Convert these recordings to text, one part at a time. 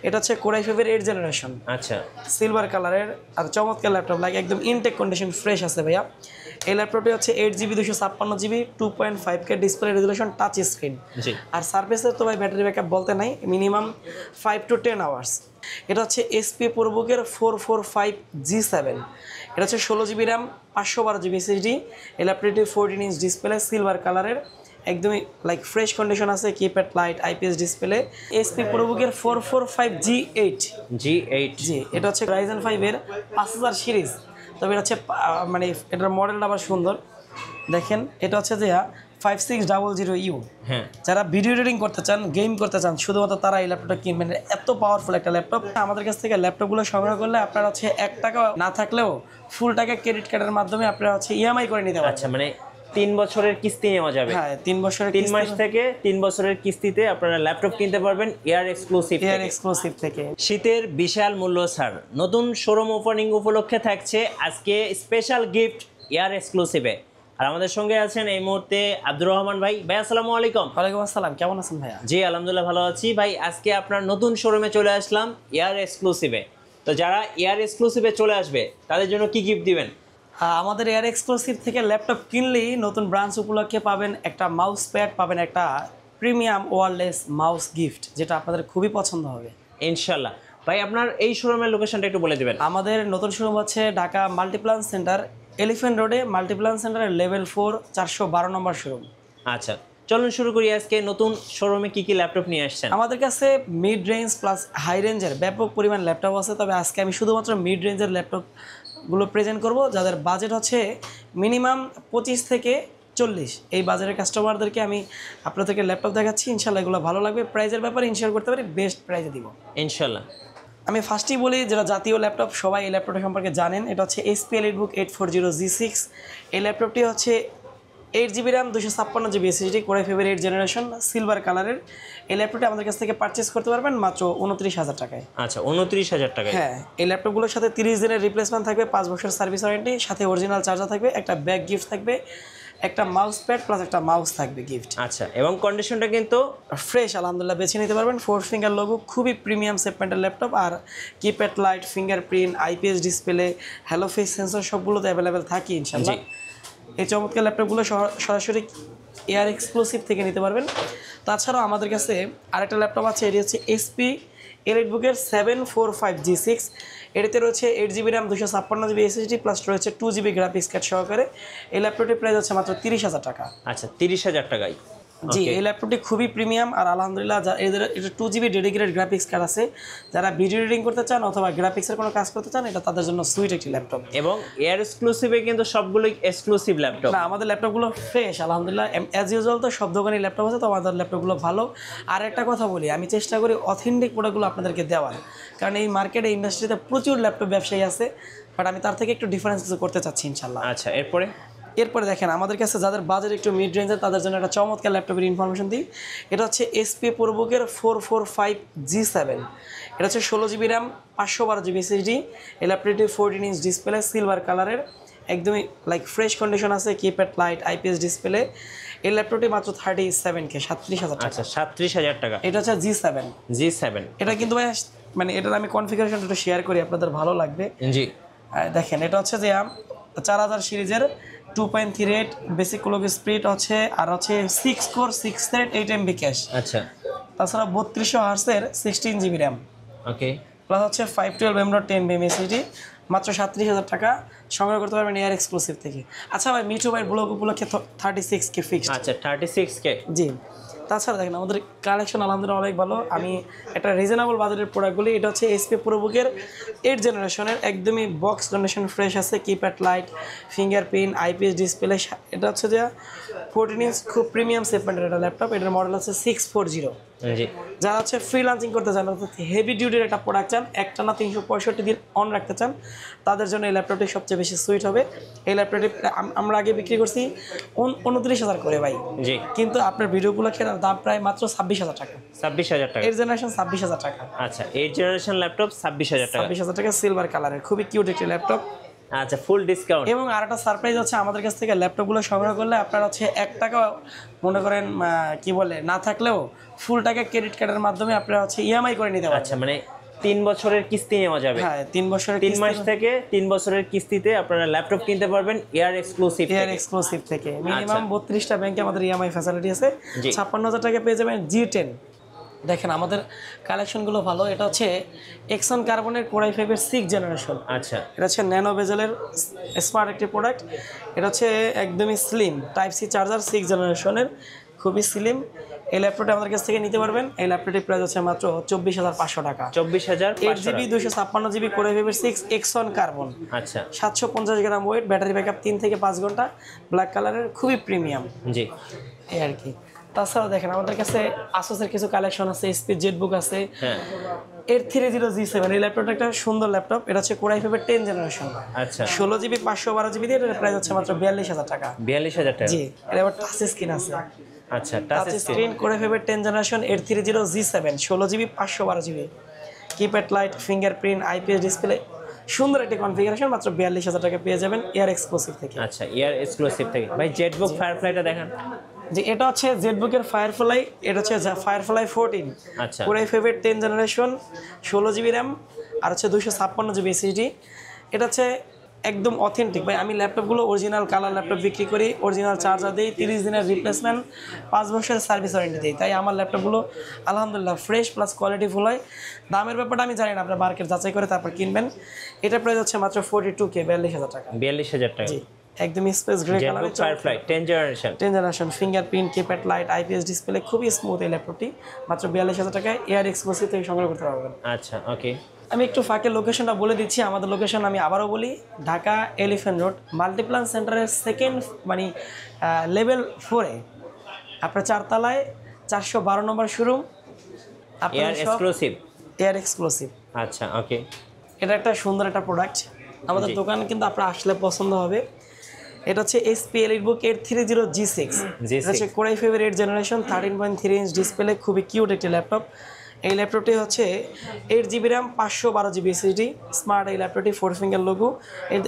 এটা হচ্ছে কোরাই ফাইভের 8 জেনারেশন। আচ্ছা, সিলভার কালারের আর চমৎকার ল্যাপটপ, লাগে একদম ইনটেক কন্ডিশন ফ্রেশ আছে ভাইয়া। এই ল্যাপটপটি হচ্ছে 8GB 256GB 2.5K display resolution touch screen. জি। আর সার্ফেসের তো ভাই ব্যাটারি ব্যাকআপ বলতে নাই, মিনিমাম 5 to 10 আওয়ার্স। এটা হচ্ছে এসপি প্রোবুকের 445G7। এটা হচ্ছে 16GB র্যাম 512GB SSD। এই ল্যাপটপটি 14 ইঞ্চ ডিসপ্লে, সিলভার কালারের, একদমই লাইক ফ্রেশ কন্ডিশন আছে, keypad light, IPS display. SP প্রোবুকের 445G8। G8। জি, এটা হচ্ছে রাইজেন 5-এর 5000 সিরিজ। তবে এটা হচ্ছে মানে এটার মডেলটা আবার সুন্দর। দেখেন, এটা হচ্ছে যে 5600U। হ্যাঁ, যারা ভিডিও এডিটিং করতে চান, গেম করতে চান, শুধুমাত্র তারা এই ল্যাপটপটা কিনবেন। এত পাওয়ারফুল একটা ল্যাপটপ। আমাদের কাছ থেকে ল্যাপটপগুলো সংগ্রহ করলে আপনারা হচ্ছে 1 টাকা না থাকলেও ফুল টাকা ক্রেডিট কার্ডের মাধ্যমে আপনারা হচ্ছে ইএমআই করে নিতে পারবেন। আচ্ছা, মানে 3 বছরের কিস্তি নেওয়া যাবে। হ্যাঁ, 3 বছরের 3 মাস থেকে 3 বছরের কিস্তিতে আপনারা ল্যাপটপ কিনতে পারবেন এয়ার এক্সক্লুসিভ থেকে। শীতের বিশাল মূল্য ছাড়, নতুন শোরুম ওপেনিং উপলক্ষে থাকছে আজকে স্পেশাল গিফট এয়ার এক্সক্লুসিভে। আর আমাদের সঙ্গে আছেন এই মুহূর্তে আব্দুর রহমান ভাই। ভাই আসসালামু আলাইকুম। ওয়ালাইকুম আসসালাম, কেমন আছেন ভাইয়া? জি আলহামদুলিল্লাহ ভালো আছি ভাই। আজকে আপনার নতুন শোরুমে চলে আসলাম এয়ার এক্সক্লুসিভে। তো যারা এয়ার এক্সক্লুসিভে চলে আসবে তাদের জন্য কি গিফট দিবেন? আমাদের এয়ার এক্সক্লুসিভ থেকে ল্যাপটপ কিনলেই নতুন ব্রাঞ্চ উপলক্ষে পাবেন একটা মাউস প্যাড, পাবেন একটা প্রিমিয়াম ওয়্যারলেস মাউস গিফট, যেটা আপনাদের খুবই পছন্দ হবে ইনশাল্লাহ। ভাই আপনার এই শোরুমের লোকেশনটা একটু বলে দিবেন। আমাদের নতুন শোরুম হচ্ছে ঢাকা মাল্টিপ্লান সেন্টার, এলিফ্যান্ট রোডে মাল্টিপ্লান সেন্টারের লেভেল 4 412 নম্বর শোরুম। আচ্ছা, চলুন শুরু করি। আজকে নতুন শোরুমে কি কি ল্যাপটপ নিয়ে আসছেন? আমাদের কাছে মিড রেঞ্জ প্লাস হাই রেঞ্জের ব্যাপক পরিমাণ ল্যাপটপ আছে। তবে আজকে আমি শুধুমাত্র মিড রেঞ্জের ল্যাপটপগুলো প্রেজেন্ট করব, যাদের বাজেট হচ্ছে মিনিমাম 25 থেকে 40। এই বাজারের কাস্টমারদেরকে আমি আপনাদেরকে ল্যাপটপ দেখাচ্ছি, ইনশাল্লাহ এগুলো ভালো লাগবে। প্রাইজের ব্যাপারে ইনশিওর করতে পারি, বেস্ট প্রাইজে দিব ইনশাল্লাহ। আমি ফার্স্টেই বলি, যেটা জাতীয় ল্যাপটপ, সবাই এই ল্যাপটপটা সম্পর্কে জানেন। এটা হচ্ছে HP EliteBook 840G6। এই ল্যাপটপটি হচ্ছে 8GB RAM 256GB SSD, core i ফাইভের 8 জেনারেশন, সিলভার কালারের। এই ল্যাপটপটি আমাদের কাছ থেকে পারচেস করতে পারবেন মাত্র 29,000 টাকায়। আচ্ছা, 29,000 টাকায়। হ্যাঁ, এই ল্যাপটপগুলোর সাথে 30 দিনের রিপ্লেসমেন্ট থাকবে, 5 বছর সার্ভিস ওয়ারেন্টি, সাথে অরিজিনাল চার্জার থাকবে, একটা ব্যাগ গিফট থাকবে, একটা মাউস প্যাড প্লাস একটা মাউস থাকবে গিফট। আচ্ছা, এবং কন্ডিশনটা কিন্তু ফ্রেশ আলহামদুলিল্লাহ, বেছে নিতে পারবেন। 4 ফিঙ্গার লোগো, খুবই প্রিমিয়াম সেগমেন্টের ল্যাপটপ। আর keypad light, fingerprint, IPS display, hello face sensor সবগুলোতে অ্যাভেলেবেল থাকে ইনশাআল্লাহ। এই চমৎকার ল্যাপটপগুলো সরাসরি এয়ার এক্সক্লুসিভ থেকে নিতে পারবেন। তাছাড়াও আমাদের কাছে আরেকটা ল্যাপটপ আছে, এটি হচ্ছে HP EliteBook-এর 745G6। এটিতে রয়েছে 8GB RAM 256GB SSD plus রয়েছে 2GB গ্রাফিক্স কার্ড সহকারে। এই ল্যাপটপটির প্রাইস হচ্ছে মাত্র 30,000 টাকা। আচ্ছা, 30,000 টাকায়। জি, এই ল্যাপটপটি খুবই প্রিমিয়াম। আর আলহামদুলিল্লাহ, এদের এটা 2GB ডেডিকেটেড গ্রাফিক্স কার্ড আছে। যারা ভিডিও এডিটিং করতে চান অথবা গ্রাফিক্সের কোনো কাজ করতে চান, এটা তাদের জন্য সুইট একটি ল্যাপটপ। এবং এয়ার এক্সক্লুসিভে কিন্তু সবগুলোই এক্সক্লুসিভ ল্যাপটপ। না, আমাদের ল্যাপটপগুলো ফ্রেশ আলহামদুলিল্লাহ। অ্যাজ ইউজুয়াল তো সব দোকানেই ল্যাপটপ আছে, তো আমাদের ল্যাপটপগুলো ভালো। আর একটা কথা বলি, আমি চেষ্টা করি অথেন্টিক প্রোডাক্টগুলো আপনাদেরকে দেওয়ার, কারণ এই মার্কেটে ইন্ডাস্ট্রিতে প্রচুর ল্যাপটপ ব্যবসায়ী আছে, বাট আমি তার থেকে একটু ডিফারেন্স কিছু করতে চাচ্ছি ইনশাল্লাহ। আচ্ছা, এরপরে দেখেন, আমাদের কাছে যাদের বাজেট একটু মিড রেঞ্জের, তাদের জন্য একটা চমৎকার ল্যাপটপের ইনফরমেশন দিই। এটা হচ্ছে HP প্রোবুকের 445G7। এটা হচ্ছে 16GB র্যাম 512GB SSD। এই ল্যাপটপটি 14 ইঞ্চ ডিসপ্লে, সিলভার কালারের, একদমই লাইক ফ্রেশ কন্ডিশন আছে, কিপ্যাড লাইট, আইপিএস ডিসপ্লে। এই ল্যাপটপটি মাত্র 37K, 37,000 টাকা। আচ্ছা, 37,000 টাকা। এটা হচ্ছে G7। এটা কিন্তু ভাই, মানে এটার আমি কনফিগারেশনটা একটু শেয়ার করি, আপনাদের ভালো লাগবে। জি, দেখেন, এটা হচ্ছে যে 4000 সিরিজের 2.38 বেসিক ক্লক স্পিড হচ্ছে, আর হচ্ছে 6 কোর 6 থ্রেড 8 MB ক্যাশ। আচ্ছা, তাছাড়া 3200 হার্সের 16GB র্যাম, ওকে, প্লাস হচ্ছে 512 M.10 SSD। মাত্র 37,000 টাকা সংগ্রহ করতে পারবেন এয়ার এক্সক্লুসিভ থেকে। আচ্ছা ভাই, মিঠু ভাই ব্লগ উপলক্ষে 36K ফিক্সড। আচ্ছা, 36K। জি, তাছাড়া দেখেন আমাদের কালেকশন আলহামদুলিল্লাহ অনেক ভালো। আমি একটা রিজনেবল বাজারের প্রোডাক্টগুলি, এটা হচ্ছে HP প্রোবুকের 8 জেনারেশনের, একদমই বক্স কন্ডিশন ফ্রেশ আছে, keypad light, fingerprint, IPS display. এটা হচ্ছে যে 14 ইঞ্চ, খুব প্রিমিয়াম সেগমেন্টের একটা ল্যাপটপ। এটার মডেল হচ্ছে 640। জি, যারা হচ্ছে ফ্রিল্যান্সিং করতে চান, অর্থাৎ হেভি ডিউটির একটা প্রোডাক্ট চান, একটানা 365 দিন অন রাখতে চান, তাদের জন্য এই ল্যাপটপটি সবচেয়ে বেশি সুইট হবে। এই ল্যাপটপটি আমরা আগে বিক্রি করছি 29,000 করে ভাই। জি, কিন্তু আপনার ভিডিওগুলো কেনার দাম প্রায় মাত্র 26,000 টাকা। 26,000 টাকা। 8 জেনারেশন 26,000 টাকা। আচ্ছা, 8 জেনারেশন ল্যাপটপ 26,000 টাকা। 26,000 টাকা, সিলভার কালারের, খুবই কিউট একটি ল্যাপটপ। আচ্ছা, ফুল ডিসকাউন্ট। এবং আরেকটা সারপ্রাইজ হচ্ছে আমাদের কাছ থেকে ল্যাপটপগুলো সংগ্রহ করলে আপনার হচ্ছে 1 টাকা মনে করেন কি বলে না থাকলেও ফুল টাকা ক্রেডিট কার্ডের মাধ্যমে আপনারা হচ্ছে ইএমআই করে নিতে পারবেন। আচ্ছা, মানে 3 বছরের কিস্তি নেওয়া যাবে। হ্যাঁ, 3 বছরের 3 মাস থেকে 3 বছরের কিস্তিতে আপনারা ল্যাপটপ কিনতে পারবেন এয়ার এক্সক্লুসিভ থেকে। মিনিমাম 32টা ব্যাংকে আমাদের ইএমআই ফ্যাসিলিটি আছে। 56,000 টাকা পেয়ে যাবেন G10। দেখেন আমাদের কালেকশনগুলো ভালো। এটা হচ্ছে এক্সন কার্বনের কোরাই 5 এর 6th জেনারেশন। আচ্ছা, এটা হচ্ছে ন্যানো বেজেলের স্মার্ট একটি প্রোডাক্ট। এটা হচ্ছে একদমই slim type C charger 6th জেনারেশনের, খুবই স্লিম। এই ল্যাপটপটা আমাদের কাছ থেকে নিতে পারবেন। এই ল্যাপটপটির প্রাইস হচ্ছে মাত্র 24,500 টাকা। 24,500। 8GB 256GB কোরাই 5 এর 6 এক্সন কার্বন। আচ্ছা, 750 গ্রাম ওয়েট, ব্যাটারি ব্যাকআপ 3 থেকে 5 ঘন্টা, ব্ল্যাক কালারের, খুবই প্রিমিয়াম। জি, এই আর কি। তাছাড়াও দেখেন আমাদের কাছে আসুসের কিছু কালেকশন আছে, এসপি জেটবুক আছে। হ্যাঁ, 830G7 এই ল্যাপটপটা একটা সুন্দর ল্যাপটপ। এটা হচ্ছে কোরাই 5 এর 10th জেনারেশন। আচ্ছা, 16GB 512GB দিয়ে এটার প্রাইস হচ্ছে মাত্র 42,000 টাকা। 42,000 টাকা। জি, এটা আবার টাচ স্ক্রিন আছে। আচ্ছা, টাচ স্ক্রিন কোরাই 5 এর 10th generation 830G7 16GB 512GB, keypad light, fingerprint, IPS display, সুন্দর একটি কনফিগারেশন, মাত্র 42,000 টাকা পেয়ে যাবেন এয়ার এক্সক্লুসিভ থেকে। আচ্ছা, এয়ার এক্সক্লুসিভ থেকে। ভাই জেটবুক ফায়ারফ্লাইটা দেখান। যে এটা হচ্ছে জেটবুকের ফায়ারফ্লাই, এটা হচ্ছে ফায়ারফ্লাই 14 আচ্ছা, কোরাই 5 এর 10th জেনারেশন 16GB র্যাম আর হচ্ছে 256GB SSD। এটা হচ্ছে একদম অথেন্টিক ভাই। আমি ল্যাপটপগুলো অরিজিনাল কালার ল্যাপটপ বিক্রি করি, অরিজিনাল চার্জার দিই, 30 দিনের রিপ্লেসমেন্ট, 5 বছরের সার্ভিস ওয়ারেন্টি দিই। তাই আমার ল্যাপটপগুলো আলহামদুলিল্লাহ ফ্রেশ প্লাস কোয়ালিটিফুল হয়। দামের ব্যাপারটা আমি জানি না, আপনার মার্কেট যাচাই করে তারপর কিনবেন। এটা প্রাইস হচ্ছে মাত্র 42K 42,000 টাকা। 42,000 টাকা। জি, একদম স্পেস গ্রে কালারের Jetbook firefly 10th generation. Fingerprint, keypad light, IPS display, খুবই স্মুথ এই ল্যাপটপটি। মাত্র 42,000 টাকায় এয়ার এক্সক্লুসিভ থেকে সংগ্রহ করতে পারবেন। আচ্ছা, ওকে। আমি একটু ফাঁকে লোকেশনটা বলে দিচ্ছি। আমাদের লোকেশন আমি আবারও বলি, ঢাকা এলিফ্যান্ট রোড মাল্টিপ্লান সেন্টারের সেকেন্ড মানে লেভেল 4-এ আপনার 4 তলায় 412 number showroom. Air exclusive. Air exclusive. আচ্ছা, ওকে। এটা একটা সুন্দর একটা প্রোডাক্ট। আমাদের দোকান কিন্তু আপনার আসলে পছন্দ হবে। এটা হচ্ছে এসপি এলিটবুক 830G6। এটা হচ্ছে কোরাই 5 এর 8th জেনারেশন 13.3 ইঞ্চ ডিসপ্লে, খুবই কিউট একটি ল্যাপটপ। এই ল্যাপটপটি হচ্ছে 8GB RAM 512GB SSD smart. এই ল্যাপটপটি 4 ফিঙ্গার লোগো।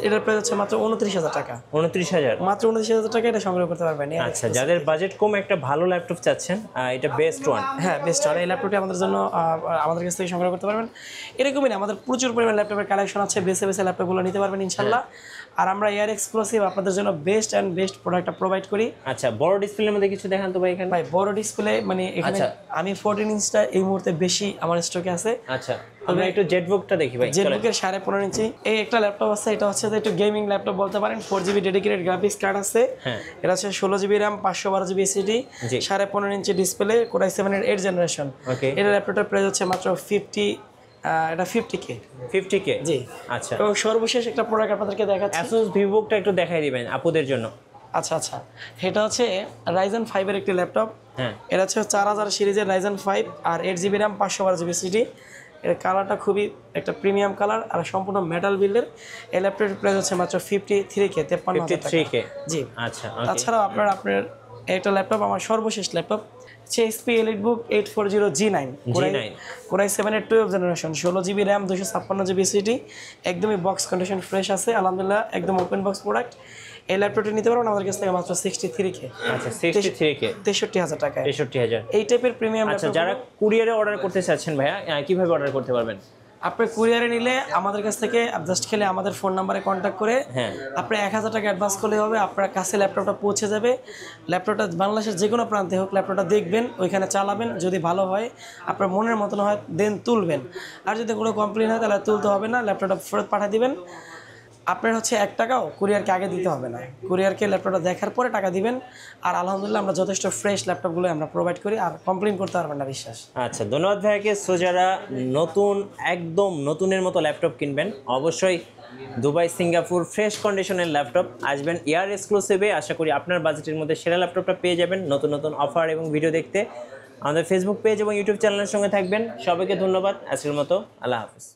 এটার প্রাইস হচ্ছে মাত্র 29,000 টাকা। 29,000 মাত্র 29,000 টাকা এটা সংগ্রহ করতে পারবেন। আচ্ছা, যাদের বাজেট কম একটা ভালো ল্যাপটপ চাচ্ছেন, এটা বেস্ট ওয়ান। হ্যাঁ, বেস্ট ওয়ান। এই ল্যাপটপটি আমাদের জন্য আমাদের কাছ থেকে সংগ্রহ করতে পারবেন। এরকমই না, আমাদের প্রচুর পরিমাণ ল্যাপটপের কালেকশন আছে, বেছে বেছে ল্যাপটপগুলো নিতে পারবেন ইনশাল্লাহ। আর আমরা এয়ার এক্সক্লুসিভ আপনাদের জন্য বেস্ট প্রোডাক্টটা প্রোভাইড করি। আচ্ছা, বড় ডিসপ্লের মধ্যে কিছু দেখান তো ভাই এখানে। ভাই বড় ডিসপ্লে মানে এখানে আমি 14 ইঞ্চটা এই মুহূর্তে বেশি আমার স্টকে আছে। আচ্ছা, আমরা একটু জেটবুকটা দেখি ভাই। জেটবুকের 15.5 ইঞ্চি এই একটা ল্যাপটপ আছে। এটা হচ্ছে একটু গেমিং ল্যাপটপ বলতে পারেন। 4GB ডেডিকেটেড গ্রাফিক্স কার্ড আছে। এটা হচ্ছে 16GB RAM 512GB SSD 15.5 inch display, core i 7 এর 8th জেনারেশন। এটা ল্যাপটপটার প্রাইস হচ্ছে মাত্র 50K। 50K। জি, আচ্ছা। এবং সর্বশেষ একটা প্রোডাক্ট আপনাদেরকে দেখাচ্ছি। Asus VivoBookটা একটু দেখাই দিবেন আপুদের জন্য। আচ্ছা আচ্ছা, এটা হচ্ছে Ryzen 5 এর একটি ল্যাপটপ। হ্যাঁ, এটা হচ্ছে 4000 সিরিজের Ryzen 5 আর 8GB র্যাম 512GB SSD। এর কালারটা খুবই একটা প্রিমিয়াম কালার আর সম্পূর্ণ মেটাল বিল্ডের। এই ল্যাপটপের প্রাইস হচ্ছে মাত্র 53K 53,000 টাকা। জি, আচ্ছা। তাছাড়াও আপনার একটা ল্যাপটপ, আমার সর্বশেষ ল্যাপটপ হচ্ছে এসপি এলিটবুক 840G9 কোরাই 7 এর 12th generation 16GB RAM 256GB SSD, একদমই বক্স কন্ডিশন ফ্রেশ আছে আলহামদুলিল্লাহ, একদম ওপেন বক্স প্রোডাক্ট। এই ল্যাপটপটি নিতে পারবেন আমাদের কাছ থেকে মাত্র 63K। আচ্ছা, 63K 63,000 টাকা। 63,000 এই টাইপের প্রিমিয়াম আচ্ছা, ল্যাপটপ যারা কুরিয়ারে অর্ডার করতে চাচ্ছেন ভাইয়া কিভাবে অর্ডার করতে পারবেন? আপনি কুরিয়ারে নিলে আমাদের কাছ থেকে জাস্ট খেলে আমাদের ফোন নাম্বারে কন্ট্যাক্ট করে আপনি 1000 টাকা অ্যাডভান্স করলে হবে, আপনার কাছে ল্যাপটপটা পৌঁছে যাবে। ল্যাপটপটা বাংলাদেশের যে কোনো প্রান্তে হোক ল্যাপটপটা দেখবেন, ওইখানে চালাবেন, যদি ভালো হয় আপনার মনের মতন হয় দেন তুলবেন। আর যদি কোনো কমপ্লেন হয় তাহলে তুলতে হবে না, ল্যাপটপটা ফেরত পাঠিয়ে দিবেন। আপনার হচ্ছে 1 টাকাও কুরিয়ারকে আগে দিতে হবে না, কুরিয়ারকে ল্যাপটপটা দেখার পরে টাকা দিবেন। আর আলহামদুলিল্লাহ আমরা যথেষ্ট ফ্রেশ ল্যাপটপগুলো আমরা প্রোভাইড করি, আর কমপ্লেন করতে পারবেন না, বিশ্বাস। আচ্ছা, ধন্যবাদ ভাইয়াকে। সো যারা একদম নতুনের মতো ল্যাপটপ কিনবেন, অবশ্যই দুবাই সিঙ্গাপুর ফ্রেশ কন্ডিশনের ল্যাপটপ আসবেন এয়ার এক্সক্লুসিভে। আশা করি আপনার বাজেটের মধ্যে সেরা ল্যাপটপটা পেয়ে যাবেন। নতুন নতুন অফার এবং ভিডিও দেখতে আমাদের ফেসবুক পেজ এবং ইউটিউব চ্যানেলের সঙ্গে থাকবেন। সবাইকে ধন্যবাদ। আজকের মতো আল্লাহ হাফিজ।